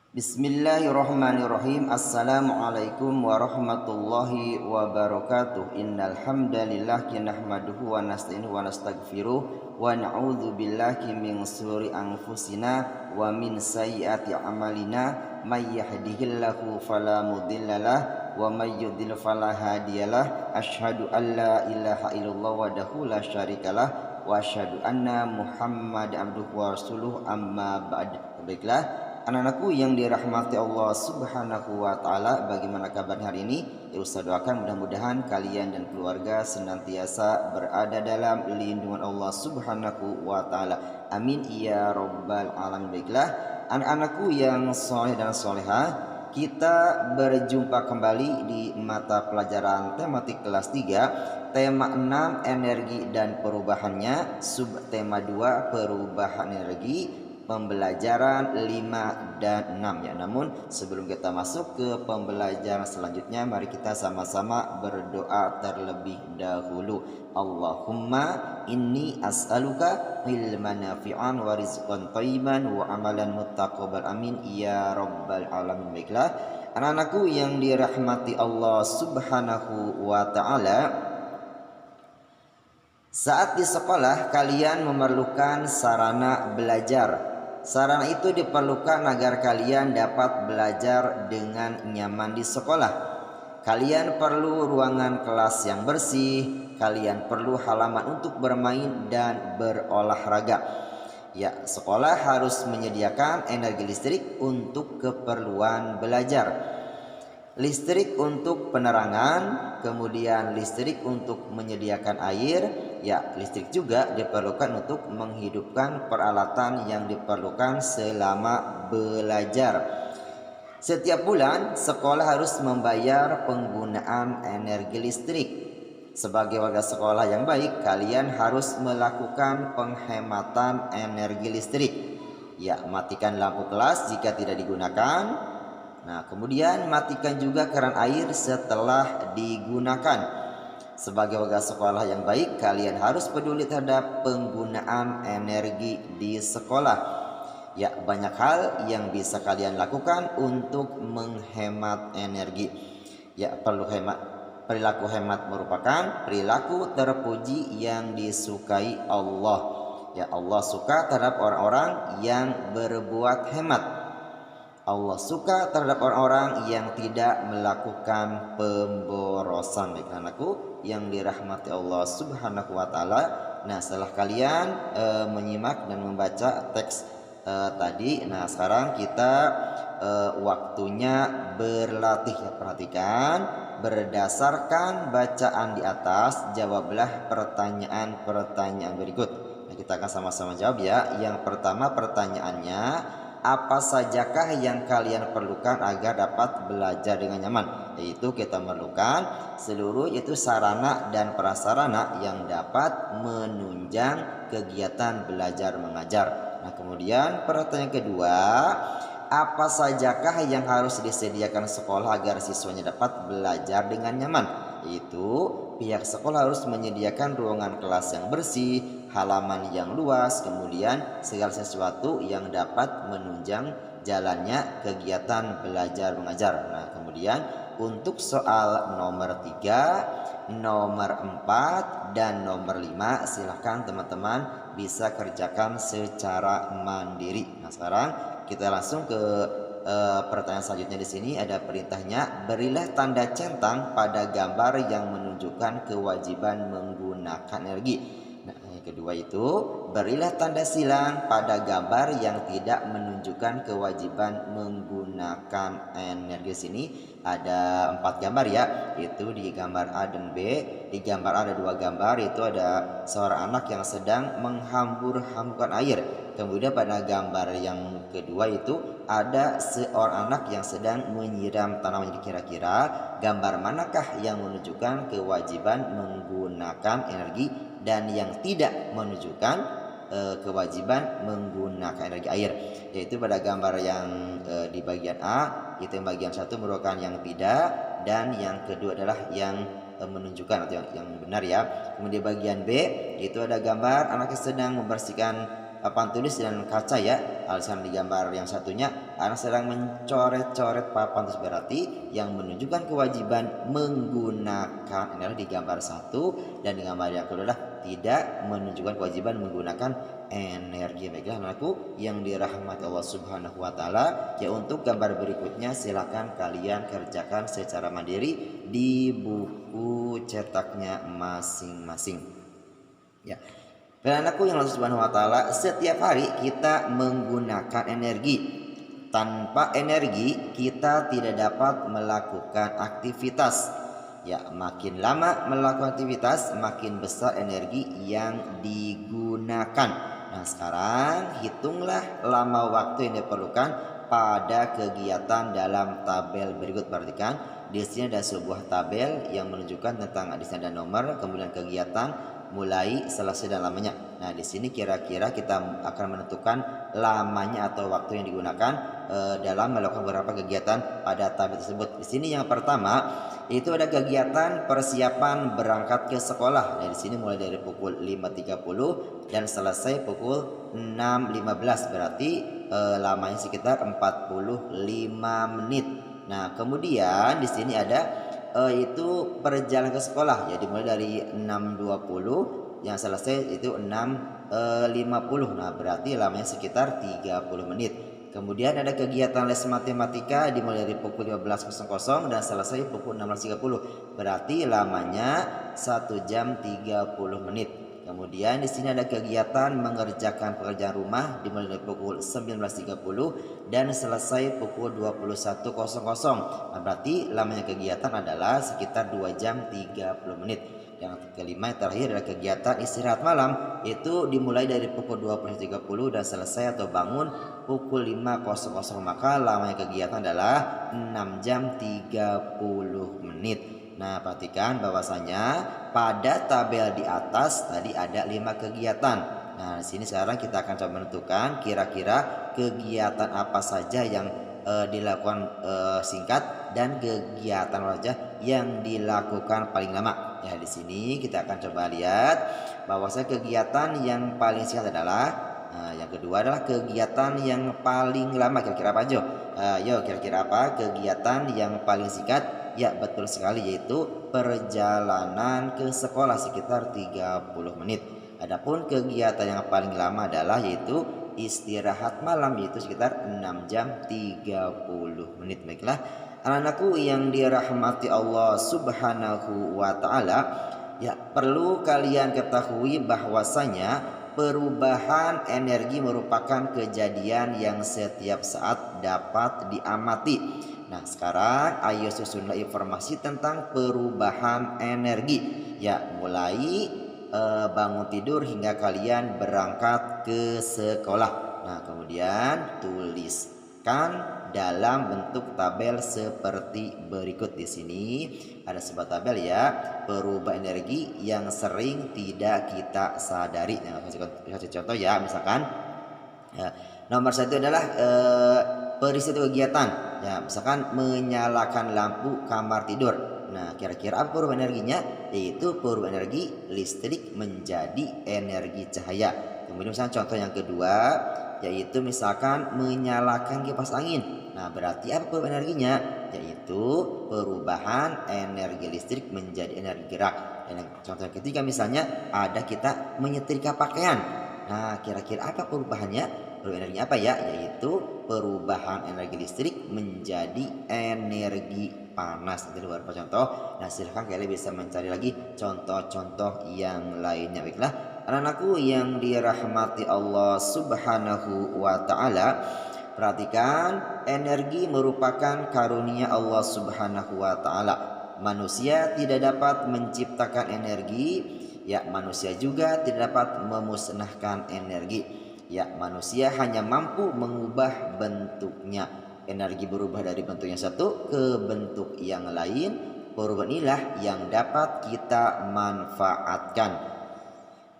Bismillahirrahmanirrahim. Assalamualaikum warahmatullahi wabarakatuh. Innal hamdalillah nahmaduhu wa nasta'inuhu wa nastaghfiruh wa na'udzu billahi min shururi anfusina wa min sayyiati a'malina. May yahdihillahu fala mudhillalah wa may yudhlil fala hadiyalah. Asyhadu an la ilaha illallah wahdahu la syarikalah wa asyhadu anna Muhammadan abduhu wa rasuluh, amma ba'd. Baiklah, anak-anakku yang dirahmati Allah Subhanahu wa taala, bagaimana kabar hari ini? Ya, Ustaz doakan mudah-mudahan kalian dan keluarga senantiasa berada dalam lindungan Allah Subhanahu wa taala. Amin ya rabbal alamin. Baiklah, anak-anakku yang soleh dan soleha, kita berjumpa kembali di mata pelajaran tematik kelas 3, tema 6 energi dan perubahannya, subtema 2 perubahan energi, pembelajaran 5 dan 6 ya. Namun sebelum kita masuk ke pembelajaran selanjutnya, mari kita sama-sama berdoa terlebih dahulu. Allahumma inni as'aluka ilman nafi'an wa rizqan thayyiban wa amalan muttaqabbal, amin ya rabbal alamin. Baiklah, anak-anakku yang dirahmati Allah Subhanahu wa taala, saat di sekolah kalian memerlukan sarana belajar. Sarana itu diperlukan agar kalian dapat belajar dengan nyaman di sekolah. Kalian perlu ruangan kelas yang bersih, kalian perlu halaman untuk bermain dan berolahraga. Ya, sekolah harus menyediakan energi listrik untuk keperluan belajar. Listrik untuk penerangan, kemudian listrik untuk menyediakan air. Ya, listrik juga diperlukan untuk menghidupkan peralatan yang diperlukan selama belajar. Setiap bulan sekolah harus membayar penggunaan energi listrik. Sebagai warga sekolah yang baik, kalian harus melakukan penghematan energi listrik. Ya, matikan lampu kelas jika tidak digunakan. Nah, kemudian matikan juga keran air setelah digunakan. Sebagai warga sekolah yang baik, kalian harus peduli terhadap penggunaan energi di sekolah. Ya, banyak hal yang bisa kalian lakukan untuk menghemat energi. Ya, perilaku hemat merupakan perilaku terpuji yang disukai Allah. Ya, Allah suka terhadap orang-orang yang berbuat hemat. Allah suka terhadap orang-orang yang tidak melakukan pemborosan. Baik anakku yang dirahmati Allah Subhanahu wa taala. Nah, setelah kalian menyimak dan membaca teks tadi, nah sekarang kita waktunya berlatih ya. Perhatikan, berdasarkan bacaan di atas jawablah pertanyaan-pertanyaan berikut. Nah, kita akan sama-sama jawab ya. Yang pertama pertanyaannya, apa sajakah yang kalian perlukan agar dapat belajar dengan nyaman? Yaitu kita memerlukan seluruh itu sarana dan prasarana yang dapat menunjang kegiatan belajar mengajar. Nah, kemudian pertanyaan kedua, apa sajakah yang harus disediakan sekolah agar siswanya dapat belajar dengan nyaman? Yaitu pihak sekolah harus menyediakan ruangan kelas yang bersih, halaman yang luas, kemudian segala sesuatu yang dapat menunjang jalannya kegiatan belajar mengajar. Nah, kemudian untuk soal nomor 3, nomor 4, dan nomor 5 silahkan teman-teman bisa kerjakan secara mandiri. Nah, sekarang kita langsung ke pertanyaan selanjutnya. Di sini ada perintahnya, berilah tanda centang pada gambar yang menunjukkan kewajiban menggunakan energi. Nah, yang kedua itu, berilah tanda silang pada gambar yang tidak menunjukkan kewajiban menggunakan energi. Sini ada 4 gambar ya, itu di gambar A dan B. Di gambar A ada 2 gambar, itu ada seorang anak yang sedang menghambur-hamburkan air. Kemudian pada gambar yang kedua itu ada seorang anak yang sedang menyiram tanaman. Kira-kira gambar manakah yang menunjukkan kewajiban menggunakan energi dan yang tidak menunjukkan kewajiban menggunakan energi air? Yaitu pada gambar yang di bagian A, itu yang bagian 1 merupakan yang tidak, dan yang kedua adalah yang menunjukkan atau yang benar ya. Kemudian bagian B itu ada gambar anak yang sedang membersihkan papan tulis dan kaca ya. Alasan di gambar yang satunya anak sedang mencoret-coret papan tulis, berarti yang menunjukkan kewajiban menggunakan adalah di gambar satu, dan di gambar yang kedua adalah tidak menunjukkan kewajiban menggunakan energi. Baiklah anakku yang dirahmati Allah Subhanahu wa taala, ya untuk gambar berikutnya silakan kalian kerjakan secara mandiri di buku cetaknya masing-masing. Ya. Dan anakku yang Allah Subhanahu wa taala, setiap hari kita menggunakan energi. Tanpa energi kita tidak dapat melakukan aktivitas. Ya, makin lama melakukan aktivitas, makin besar energi yang digunakan. Nah, sekarang hitunglah lama waktu yang diperlukan pada kegiatan dalam tabel berikut. Perhatikan, di sini ada sebuah tabel yang menunjukkan tentang di sini ada nomor, kemudian kegiatan, mulai, selesai, dan lamanya. Nah, di sini kira-kira kita akan menentukan lamanya atau waktu yang digunakan dalam melakukan beberapa kegiatan pada tabel tersebut. Di sini yang pertama itu ada kegiatan persiapan berangkat ke sekolah. Nah, di sini mulai dari pukul 5.30 dan selesai pukul 6.15. Berarti lamanya sekitar 45 menit. Nah, kemudian di sini ada itu perjalanan ke sekolah, ya dimulai dari 6.20 yang selesai itu 6.50. Nah, berarti lamanya sekitar 30 menit. Kemudian ada kegiatan les matematika dimulai dari pukul 15.00 dan selesai pukul 16.30. Berarti lamanya 1 jam 30 menit. Kemudian di sini ada kegiatan mengerjakan pekerjaan rumah dimulai dari pukul 19.30 dan selesai pukul 21.00. Nah, berarti lamanya kegiatan adalah sekitar 2 jam 30 menit. Yang kelima yang terakhir adalah kegiatan istirahat malam, itu dimulai dari pukul 20.30 dan selesai atau bangun pukul 5.00. Maka lamanya kegiatan adalah 6 jam 30 menit. Nah, perhatikan bahwasanya pada tabel di atas tadi ada 5 kegiatan. Nah, di sini sekarang kita akan coba menentukan kira-kira kegiatan apa saja yang dilakukan singkat dan kegiatan wajah yang dilakukan paling lama. Ya, di sini kita akan coba lihat bahwasanya kegiatan yang paling singkat adalah yang kedua adalah kegiatan yang paling lama. Kira-kira apa aja? Yo, kira-kira apa kegiatan yang paling singkat? Ya, betul sekali, yaitu perjalanan ke sekolah sekitar 30 menit. Adapun kegiatan yang paling lama adalah yaitu istirahat malam, yaitu sekitar 6 jam 30 menit. Baiklah anak-anakku yang dirahmati Allah Subhanahu wa taala, ya perlu kalian ketahui bahwasanya perubahan energi merupakan kejadian yang setiap saat dapat diamati. Nah, sekarang ayo susunlah informasi tentang perubahan energi. Ya, mulai bangun tidur hingga kalian berangkat ke sekolah. Nah, kemudian tuliskan dalam bentuk tabel seperti berikut. Di sini ada sebuah tabel ya, perubahan energi yang sering tidak kita sadari. Nah, kasih contoh ya, misalkan ya, nomor 1 adalah peristiwa kegiatan. Ya, misalkan menyalakan lampu kamar tidur. Nah, kira-kira apa perubahan energinya? Yaitu perubahan energi listrik menjadi energi cahaya. Kemudian misalkan contoh yang kedua, yaitu misalkan menyalakan kipas angin. Nah, berarti apa perubahan energinya? Yaitu perubahan energi listrik menjadi energi gerak. Dan contoh yang ketiga misalnya ada kita menyetrika pakaian. Nah, kira-kira apa perubahannya? Perubahan energinya apa ya? Yaitu perubahan energi listrik menjadi energi panas. Itu beberapa contoh. Nah, silahkan kalian bisa mencari lagi contoh-contoh yang lainnya. Baiklah anak-anakku yang dirahmati Allah Subhanahu wa taala, perhatikan, energi merupakan karunia Allah Subhanahu wa taala. Manusia tidak dapat menciptakan energi, ya manusia juga tidak dapat memusnahkan energi. Ya, manusia hanya mampu mengubah bentuknya. Energi berubah dari bentuk yang satu ke bentuk yang lain. Perubahan inilah yang dapat kita manfaatkan.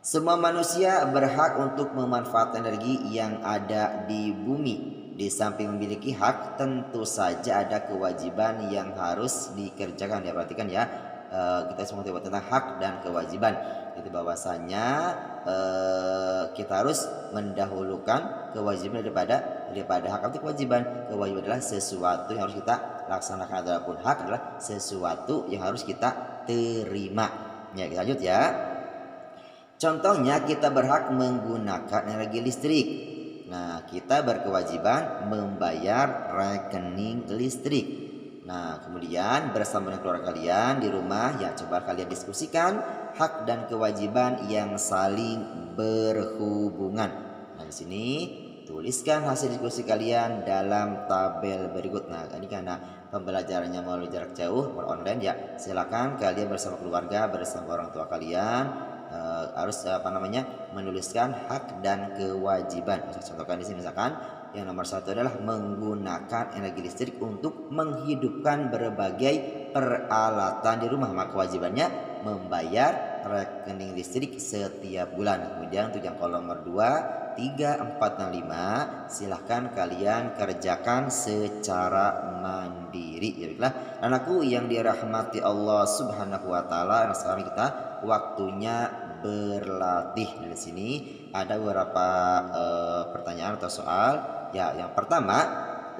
Semua manusia berhak untuk memanfaatkan energi yang ada di bumi. Di samping memiliki hak, tentu saja ada kewajiban yang harus dikerjakan. Ya, perhatikan ya, kita semua tahu tentang hak dan kewajiban. Itu bahwasanya kita harus mendahulukan kewajiban daripada hak. Itu kewajiban adalah sesuatu yang harus kita laksanakan, adapun hak adalah sesuatu yang harus kita terima. Ya, kita lanjut ya. Contohnya kita berhak menggunakan energi listrik. Nah, kita berkewajiban membayar rekening listrik. Nah, kemudian bersama dengan keluarga kalian di rumah, ya coba kalian diskusikan hak dan kewajiban yang saling berhubungan. Nah, di sini tuliskan hasil diskusi kalian dalam tabel berikut. Nah, ini karena pembelajarannya melalui jarak jauh, online ya. Silakan kalian bersama keluarga, bersama orang tua kalian harus menuliskan hak dan kewajiban. Saya contohkan di sini, misalkan yang nomor 1 adalah menggunakan energi listrik untuk menghidupkan berbagai peralatan di rumah, maka kewajibannya membayar rekening listrik setiap bulan. Kemudian untuk yang kolom nomor 2, 3, 4, dan 5 silahkan kalian kerjakan secara mandiri. Ya baiklah, anakku yang dirahmati Allah Subhanahu wa taala, sekarang kita waktunya berlatih. Di sini ada beberapa pertanyaan atau soal. Ya, yang pertama,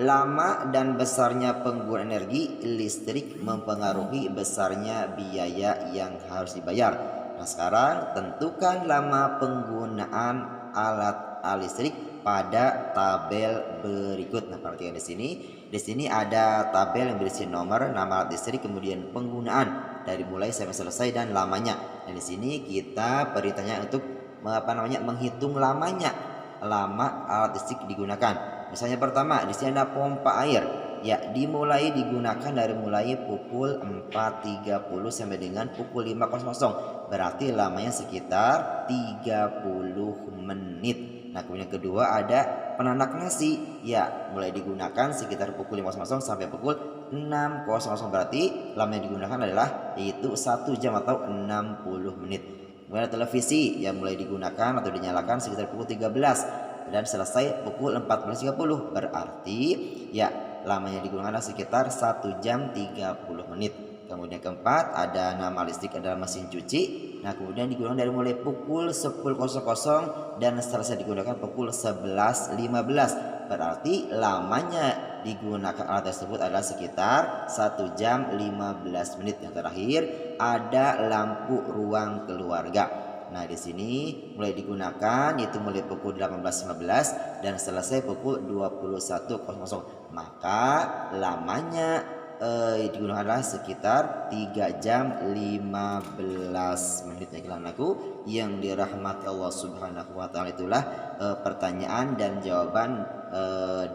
lama dan besarnya penggunaan energi listrik mempengaruhi besarnya biaya yang harus dibayar. Nah, sekarang tentukan lama penggunaan alat listrik pada tabel berikut. Nah, perhatikan di sini. Di sini ada tabel yang berisi nomor, nama alat listrik, kemudian penggunaan dari mulai sampai selesai dan lamanya. Dan di sini kita perintahnya untuk menghitung lama alat listrik digunakan. Misalnya pertama, di sini ada pompa air. Ya, dimulai digunakan dari mulai pukul 4.30 sampai dengan pukul 5.00. Berarti lamanya sekitar 30 menit. Nah, kemudian kedua ada penanak nasi. Ya, mulai digunakan sekitar pukul 5.00 sampai pukul 6.00. Berarti lama yang digunakan adalah yaitu 1 jam atau 60 menit. Kemudian televisi yang mulai digunakan atau dinyalakan sekitar pukul 13 dan selesai pukul 14.30. Berarti ya lamanya digunakan adalah sekitar 1 jam 30 menit. Kemudian keempat ada nama listrik adalah mesin cuci. Nah, kemudian digunakan dari mulai pukul 10.00 dan selesai digunakan pukul 11.15. Berarti lamanya digunakan alat tersebut adalah sekitar 1 jam 15 menit. Yang terakhir ada lampu ruang keluarga. Nah, di sini mulai digunakan yaitu mulai pukul 18.15 dan selesai pukul 21.00. Maka lamanya digunakan adalah sekitar 3 jam 15 menit. Ya, anakku yang dirahmati Allah Subhanahu wa taala, itulah pertanyaan dan jawaban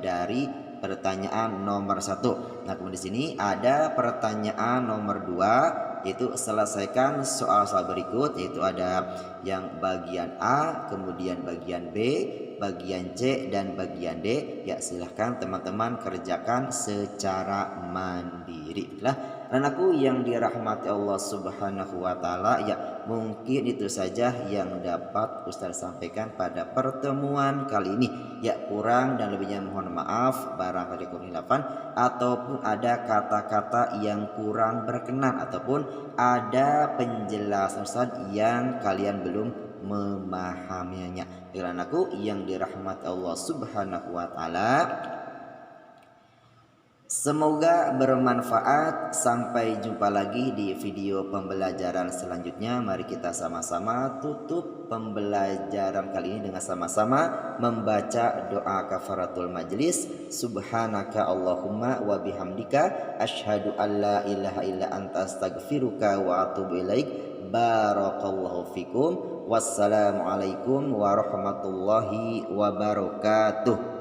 dari pertanyaan nomor 1. Nah, kemudian di sini ada pertanyaan nomor 2, yaitu selesaikan soal-soal berikut, yaitu ada yang bagian A, kemudian bagian B, bagian C, dan bagian D. Ya, silahkan teman-teman kerjakan secara mandiri. Anakku yang dirahmati Allah Subhanahu wa taala, ya mungkin itu saja yang dapat Ustaz sampaikan pada pertemuan kali ini. Ya, kurang dan lebihnya mohon maaf barangkali kurang hilafan ataupun ada kata-kata yang kurang berkenan ataupun ada penjelasan Ustaz yang kalian belum memahaminya. Ya, anakku yang dirahmati Allah Subhanahu wa taala, semoga bermanfaat. Sampai jumpa lagi di video pembelajaran selanjutnya. Mari kita sama-sama tutup pembelajaran kali ini dengan sama-sama membaca doa kafaratul majlis. Subhanaka Allahumma wa bihamdika asyhadu an la ilaha illa anta astaghfiruka wa atubu ilaik. Barakallahu fikum. Wassalamualaikum warahmatullahi wabarakatuh.